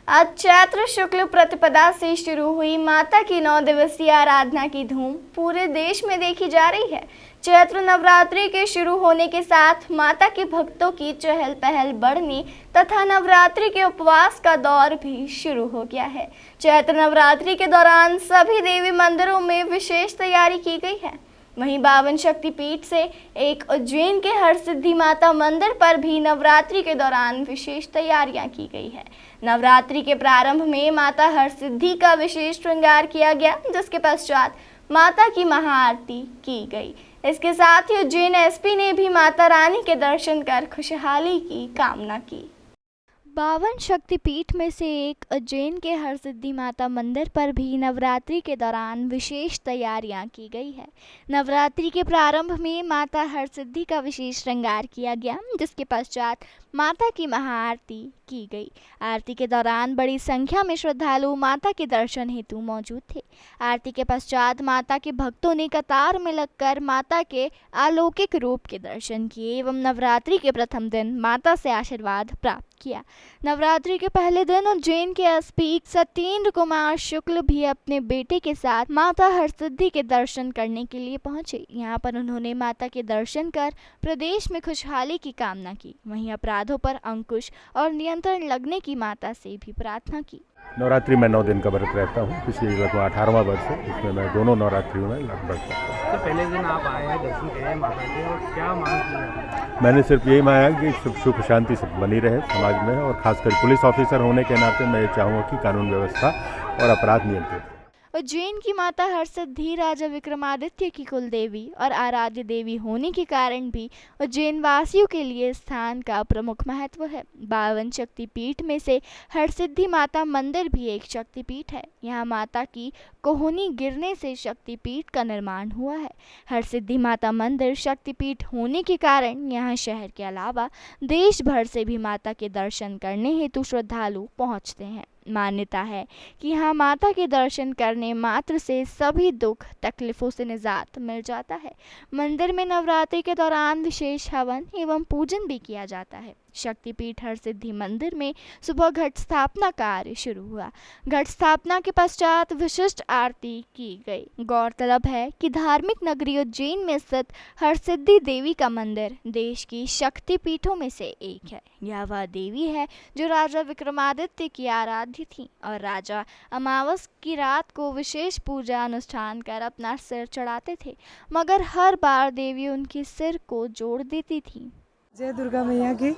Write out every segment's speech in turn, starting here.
आज चैत्र शुक्ल प्रतिपदा से शुरू हुई माता की 9 दिवसीय आराधना की धूम पूरे देश में देखी जा रही है। चैत्र नवरात्रि के शुरू होने के साथ माता के भक्तों की चहल पहल बढ़ने तथा नवरात्रि के उपवास का दौर भी शुरू हो गया है। चैत्र नवरात्रि के दौरान सभी देवी मंदिरों में विशेष तैयारी की गई है। वहीं 52 शक्तिपीठ से एक उज्जैन के हरसिद्धि माता मंदिर पर भी नवरात्रि के दौरान विशेष तैयारियां की गई है। नवरात्रि के प्रारंभ में माता हरसिद्धि का विशेष श्रृंगार किया गया, जिसके पश्चात माता की महाआरती की गई। इसके साथ ही उज्जैन एसपी ने भी माता रानी के दर्शन कर खुशहाली की कामना की। 52 शक्तिपीठ में से एक उज्जैन के हरसिद्धि माता मंदिर पर भी नवरात्रि के दौरान विशेष तैयारियां की गई है। नवरात्रि के प्रारंभ में माता हरसिद्धि का विशेष श्रृंगार किया गया, जिसके पश्चात माता की महाआरती की गई। आरती के दौरान बड़ी संख्या में श्रद्धालु माता के दर्शन हेतु मौजूद थे। आरती के पश्चात माता के भक्तों ने कतार में लगकर माता के अलौकिक रूप के दर्शन किए एवं नवरात्रि के प्रथम दिन माता से आशीर्वाद प्राप्त किया। नवरात्रि के पहले दिन उज्जैन के एसपी सत्येंद्र कुमार शुक्ल भी अपने बेटे के साथ माता हरसिद्धि के दर्शन करने के लिए पहुंचे। यहां पर उन्होंने माता के दर्शन कर प्रदेश में खुशहाली की कामना की। वहीं अपराधों पर अंकुश और नियंत्रण लगने की माता से भी प्रार्थना की। नवरात्रि में 9 दिन का व्रत रहता हूँ। पिछले लगभग 18वां वर्ष है, इसमें मैं दोनों नवरात्रियों में लगभग करता हूँ। तो पहले दिन आप आए हैं, दर्शन किए माता के, और क्या मांग की है? मैंने सिर्फ यही मांगा कि सुख शांति सब बनी रहे समाज में, और खासकर पुलिस ऑफिसर होने के नाते मैं ये चाहूँगा कि कानून व्यवस्था और अपराध नियंत्रित। उज्जैन की माता हरसिद्धि राजा विक्रमादित्य की कुल देवी और आराध्य देवी होने के कारण भी उज्जैन वासियों के लिए स्थान का प्रमुख महत्व है। 52 शक्तिपीठ में से हरसिद्धि माता मंदिर भी एक शक्तिपीठ है। यहाँ माता की कोहनी गिरने से शक्तिपीठ का निर्माण हुआ है। हरसिद्धि माता मंदिर शक्तिपीठ होने के कारण यहाँ शहर के अलावा देश भर से भी माता के दर्शन करने हेतु श्रद्धालु पहुँचते हैं। मान्यता है कि यहाँ माता के दर्शन करने मात्र से सभी दुख तकलीफों से निजात मिल जाता है। मंदिर में नवरात्रि के दौरान विशेष हवन एवं पूजन भी किया जाता है। शक्तिपीठ हरसिद्धि मंदिर में सुबह घट स्थापना कार्य शुरू हुआ। घट स्थापना के पश्चात विशिष्ट आरती की गई। गौरतलब है कि धार्मिक नगरी उज्जैन में स्थित हरसिद्धि देवी का मंदिर देश की शक्तिपीठों में से एक है। यह वह देवी है जो राजा विक्रमादित्य की आराध्य थी और राजा अमावस की रात को विशेष पूजा अनुष्ठान कर अपना सिर चढ़ाते थे, मगर हर बार देवी उनके सिर को जोड़ देती थी। जय दुर्गा मैया की।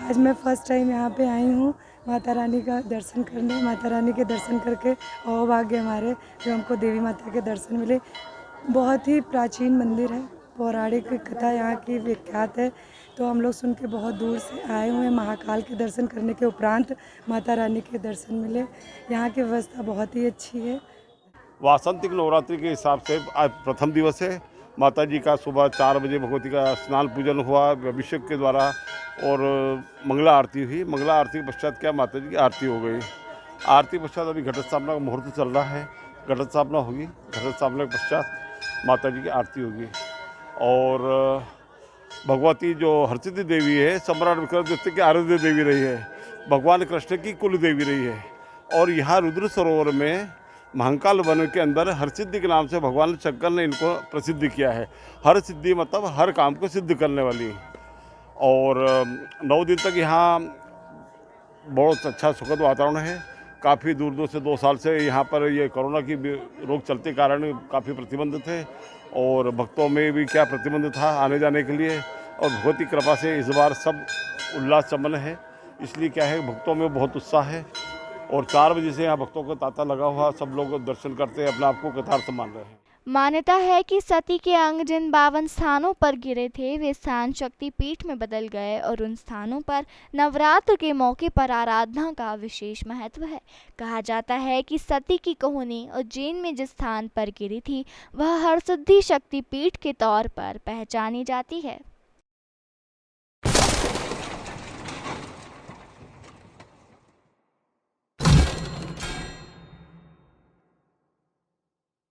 आज मैं फर्स्ट टाइम यहाँ पे आई हूँ माता रानी का दर्शन करने। माता रानी के दर्शन करके और भाग्य हमारे जो हमको देवी माता के दर्शन मिले। बहुत ही प्राचीन मंदिर है, पौराणिक कथा यहाँ की विख्यात है, तो हम लोग सुन के बहुत दूर से आए हुए हैं। महाकाल के दर्शन करने के उपरांत माता रानी के दर्शन मिले। यहाँ की व्यवस्था बहुत ही अच्छी है। वासंतिक नवरात्रि के हिसाब से आज प्रथम दिवस है। माता जी का सुबह 4 बजे भगवती का स्नान पूजन हुआ अभिषेक के द्वारा, और मंगला आरती हुई। मंगला आरती के पश्चात क्या माता जी की आरती हो गई। आरती के पश्चात अभी घट स्थापना का मुहूर्त चल रहा है। घट स्थापना होगी। घट स्थापना के पश्चात माता जी की आरती होगी। और भगवती जो हरसिद्धि देवी है, सम्राट विक्रमादित्य की आराध्य देवी रही है, भगवान कृष्ण की कुल देवी रही है। और यहाँ रुद्र सरोवर में महाकाल वन के अंदर हरसिद्धि के नाम से भगवान शंकर ने इनको प्रसिद्ध किया है। हर सिद्धि मतलब हर काम को सिद्ध करने वाली। और 9 दिन तक यहाँ बहुत अच्छा सुखद वातावरण है। काफ़ी दूर दूर से 2 साल से यहाँ पर ये कोरोना की रोग चलते कारण काफ़ी प्रतिबंध थे, और भक्तों में भी क्या प्रतिबंध था आने जाने के लिए। और भगवती कृपा से इस बार सब उल्लास चमन है, इसलिए क्या है भक्तों में बहुत उत्साह है। और 4 बजे से यहाँ भक्तों का तांता लगा हुआ, सब लोग दर्शन करते हैं, अपने आप को कृतार्थ मान रहे हैं। मान्यता है कि सती के अंग जिन 52 स्थानों पर गिरे थे, वे स्थान शक्तिपीठ में बदल गए और उन स्थानों पर नवरात्र के मौके पर आराधना का विशेष महत्व है। कहा जाता है कि सती की कोहनी उज्जैन में जिस स्थान पर गिरी थी, वह हरसिद्धि शक्तिपीठ के तौर पर पहचानी जाती है।